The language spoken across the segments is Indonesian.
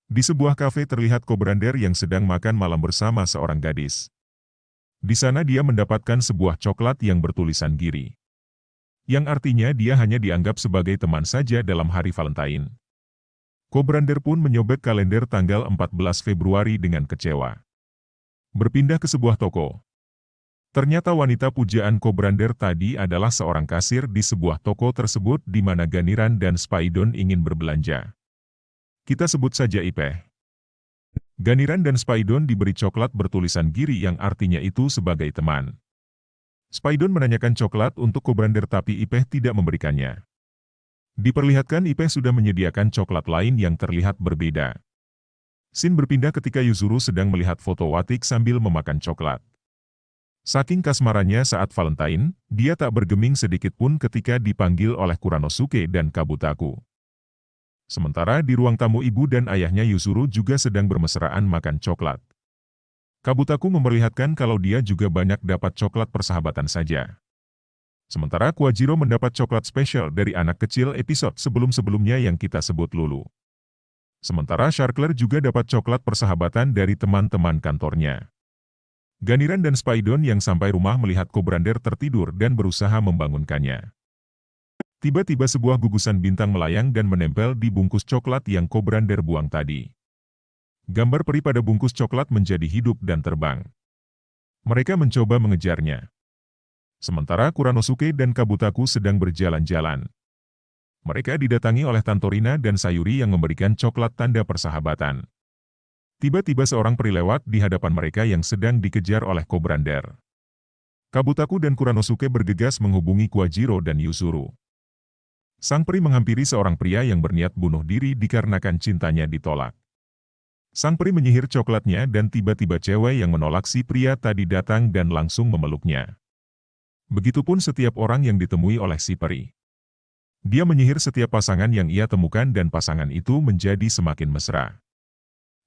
Di sebuah kafe terlihat Kobrander yang sedang makan malam bersama seorang gadis. Di sana dia mendapatkan sebuah coklat yang bertulisan Giri. Yang artinya dia hanya dianggap sebagai teman saja dalam hari Valentine. Kobrander pun menyobek kalender tanggal 14 Februari dengan kecewa. Berpindah ke sebuah toko. Ternyata wanita pujaan Kobrander tadi adalah seorang kasir di sebuah toko tersebut di mana Ganiran dan Spaidon ingin berbelanja. Kita sebut saja Ipeh. Ganiran dan Spaidon diberi coklat bertulisan Giri yang artinya itu sebagai teman. Spaidon menanyakan coklat untuk Kobrander tapi Ipeh tidak memberikannya. Diperlihatkan Ipeh sudah menyediakan coklat lain yang terlihat berbeda. Scene berpindah ketika Yuzuru sedang melihat foto Watik sambil memakan coklat. Saking kasmarannya saat Valentine, dia tak bergeming sedikit pun ketika dipanggil oleh Kuranosuke dan Kabutaku. Sementara di ruang tamu ibu dan ayahnya Yuzuru juga sedang bermesraan makan coklat. Kabutaku memperlihatkan kalau dia juga banyak dapat coklat persahabatan saja. Sementara Kuwajiro mendapat coklat spesial dari anak kecil episode sebelum-sebelumnya yang kita sebut Lulu. Sementara Sharkler juga dapat coklat persahabatan dari teman-teman kantornya. Ganiran dan Spaidon yang sampai rumah melihat Kobrander tertidur dan berusaha membangunkannya. Tiba-tiba sebuah gugusan bintang melayang dan menempel di bungkus coklat yang Kobrander buang tadi. Gambar peri pada bungkus coklat menjadi hidup dan terbang. Mereka mencoba mengejarnya. Sementara Kuranosuke dan Kabutaku sedang berjalan-jalan. Mereka didatangi oleh Tantorina dan Sayuri yang memberikan coklat tanda persahabatan. Tiba-tiba seorang peri lewat di hadapan mereka yang sedang dikejar oleh Kobrander. Kabutaku dan Kuranosuke bergegas menghubungi Kuwajiro dan Yuzuru. Sang peri menghampiri seorang pria yang berniat bunuh diri dikarenakan cintanya ditolak. Sang peri menyihir coklatnya dan tiba-tiba cewek yang menolak si pria tadi datang dan langsung memeluknya. Begitupun setiap orang yang ditemui oleh si peri. Dia menyihir setiap pasangan yang ia temukan dan pasangan itu menjadi semakin mesra.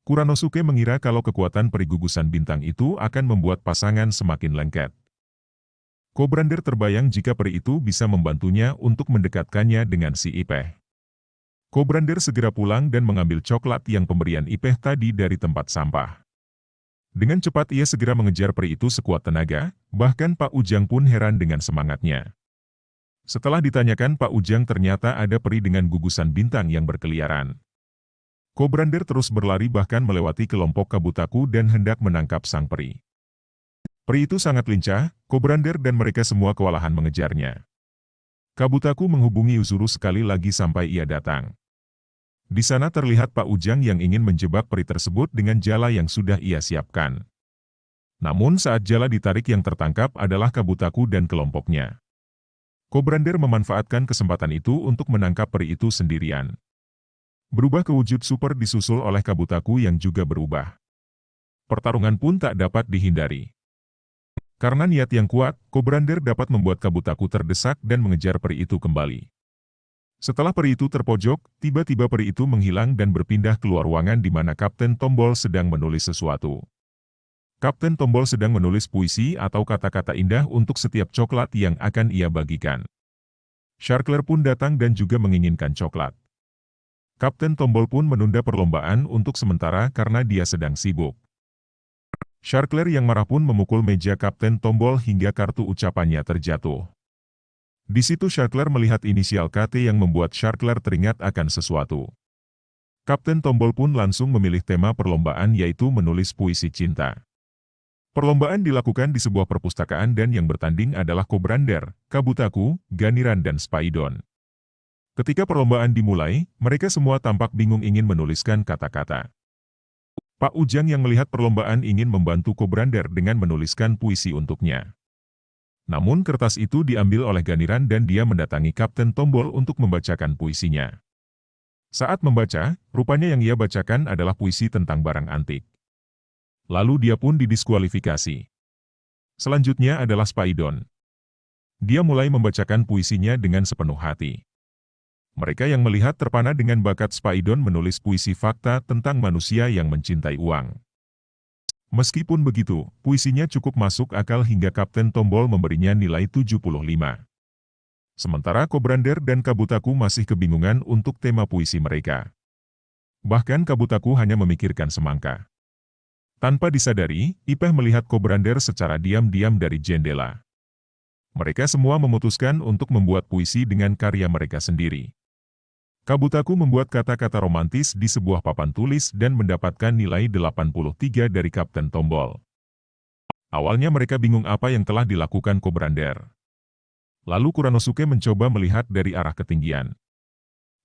Kuranosuke mengira kalau kekuatan peri gugusan bintang itu akan membuat pasangan semakin lengket. Kobrander terbayang jika peri itu bisa membantunya untuk mendekatkannya dengan si Ipeh. Kobrander segera pulang dan mengambil coklat yang pemberian Ipeh tadi dari tempat sampah. Dengan cepat ia segera mengejar peri itu sekuat tenaga, bahkan Pak Ujang pun heran dengan semangatnya. Setelah ditanyakan Pak Ujang ternyata ada peri dengan gugusan bintang yang berkeliaran. Kobrander terus berlari bahkan melewati kelompok Kabutaku dan hendak menangkap sang peri. Peri itu sangat lincah, Kobrander dan mereka semua kewalahan mengejarnya. Kabutaku menghubungi Yuzuru sekali lagi sampai ia datang. Di sana terlihat Pak Ujang yang ingin menjebak peri tersebut dengan jala yang sudah ia siapkan. Namun saat jala ditarik yang tertangkap adalah Kabutaku dan kelompoknya. Kobrander memanfaatkan kesempatan itu untuk menangkap peri itu sendirian. Berubah ke wujud super disusul oleh Kabutaku yang juga berubah. Pertarungan pun tak dapat dihindari. Karena niat yang kuat, Kobrander dapat membuat Kabutaku terdesak dan mengejar peri itu kembali. Setelah peri itu terpojok, tiba-tiba peri itu menghilang dan berpindah keluar ruangan di mana Kapten Tombol sedang menulis sesuatu. Kapten Tombol sedang menulis puisi atau kata-kata indah untuk setiap coklat yang akan ia bagikan. Sharkler pun datang dan juga menginginkan coklat. Kapten Tombol pun menunda perlombaan untuk sementara karena dia sedang sibuk. Sharkler yang marah pun memukul meja Kapten Tombol hingga kartu ucapannya terjatuh. Di situ Sharkler melihat inisial KT yang membuat Sharkler teringat akan sesuatu. Kapten Tombol pun langsung memilih tema perlombaan yaitu menulis puisi cinta. Perlombaan dilakukan di sebuah perpustakaan dan yang bertanding adalah Kobrander, Kabutaku, Ganiran dan Spaidon. Ketika perlombaan dimulai, mereka semua tampak bingung ingin menuliskan kata-kata. Pak Ujang yang melihat perlombaan ingin membantu Kobrander dengan menuliskan puisi untuknya. Namun kertas itu diambil oleh Ganiran dan dia mendatangi Kapten Tombol untuk membacakan puisinya. Saat membaca, rupanya yang ia bacakan adalah puisi tentang barang antik. Lalu dia pun didiskualifikasi. Selanjutnya adalah Spaidon. Dia mulai membacakan puisinya dengan sepenuh hati. Mereka yang melihat terpana dengan bakat Spaidon menulis puisi fakta tentang manusia yang mencintai uang. Meskipun begitu, puisinya cukup masuk akal hingga Kapten Tombol memberinya nilai 75. Sementara Kobrander dan Kabutaku masih kebingungan untuk tema puisi mereka. Bahkan Kabutaku hanya memikirkan semangka. Tanpa disadari, Ipeh melihat Kobrander secara diam-diam dari jendela. Mereka semua memutuskan untuk membuat puisi dengan karya mereka sendiri. Kabutaku membuat kata-kata romantis di sebuah papan tulis dan mendapatkan nilai 83 dari Kapten Tombol. Awalnya mereka bingung apa yang telah dilakukan Kobrander. Lalu Kuranosuke mencoba melihat dari arah ketinggian.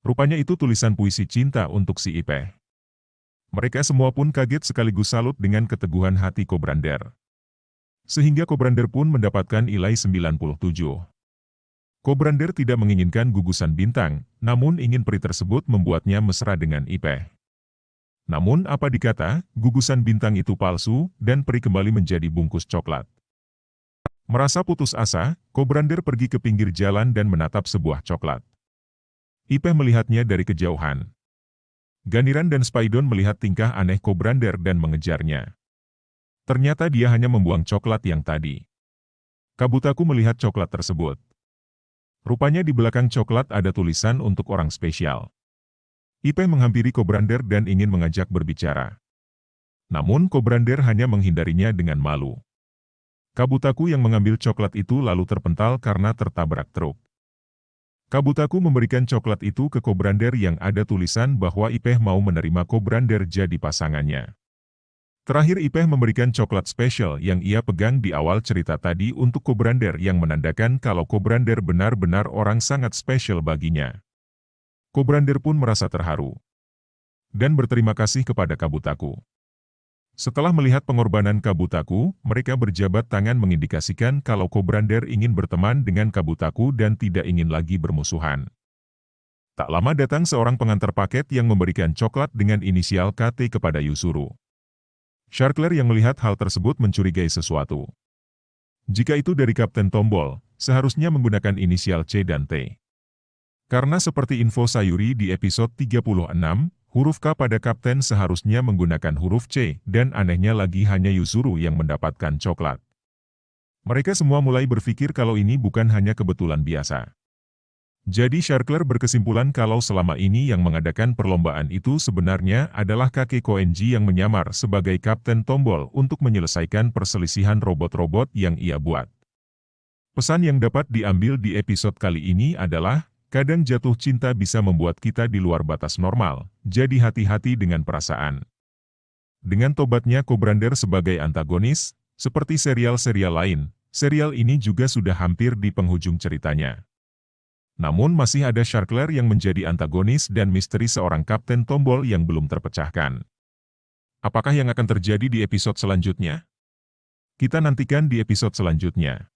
Rupanya itu tulisan puisi cinta untuk si Ipeh. Mereka semua pun kaget sekaligus salut dengan keteguhan hati Kobrander. Sehingga Kobrander pun mendapatkan nilai 97. Kobrander tidak menginginkan gugusan bintang, namun ingin peri tersebut membuatnya mesra dengan Ipeh. Namun apa dikata, gugusan bintang itu palsu, dan peri kembali menjadi bungkus coklat. Merasa putus asa, Kobrander pergi ke pinggir jalan dan menatap sebuah coklat. Ipeh melihatnya dari kejauhan. Ganiran dan Spaidon melihat tingkah aneh Kobrander dan mengejarnya. Ternyata dia hanya membuang coklat yang tadi. Kabutaku melihat coklat tersebut. Rupanya di belakang coklat ada tulisan untuk orang spesial. Ipeh menghampiri Kobrander dan ingin mengajak berbicara. Namun Kobrander hanya menghindarinya dengan malu. Kabutaku yang mengambil coklat itu lalu terpental karena tertabrak truk. Kabutaku memberikan coklat itu ke Kobrander yang ada tulisan bahwa Ipeh mau menerima Kobrander jadi pasangannya. Terakhir Ipeh memberikan coklat spesial yang ia pegang di awal cerita tadi untuk Kobrander yang menandakan kalau Kobrander benar-benar orang sangat spesial baginya. Kobrander pun merasa terharu dan berterima kasih kepada Kabutaku. Setelah melihat pengorbanan Kabutaku, mereka berjabat tangan mengindikasikan kalau Kobrander ingin berteman dengan Kabutaku dan tidak ingin lagi bermusuhan. Tak lama datang seorang pengantar paket yang memberikan coklat dengan inisial KT kepada Yuzuru. Sharkler yang melihat hal tersebut mencurigai sesuatu. Jika itu dari Kapten Tombol, seharusnya menggunakan inisial C dan T. Karena seperti info Sayuri di episode 36, huruf K pada Kapten seharusnya menggunakan huruf C, dan anehnya lagi hanya Yuzuru yang mendapatkan coklat. Mereka semua mulai berpikir kalau ini bukan hanya kebetulan biasa. Jadi Sharkler berkesimpulan kalau selama ini yang mengadakan perlombaan itu sebenarnya adalah kakek Koenji yang menyamar sebagai Kapten Tombol untuk menyelesaikan perselisihan robot-robot yang ia buat. Pesan yang dapat diambil di episode kali ini adalah, kadang jatuh cinta bisa membuat kita di luar batas normal, jadi hati-hati dengan perasaan. Dengan tobatnya Kobrander sebagai antagonis, seperti serial-serial lain, serial ini juga sudah hampir di penghujung ceritanya. Namun masih ada Sharkler yang menjadi antagonis dan misteri seorang Kapten Tombol yang belum terpecahkan. Apakah yang akan terjadi di episode selanjutnya? Kita nantikan di episode selanjutnya.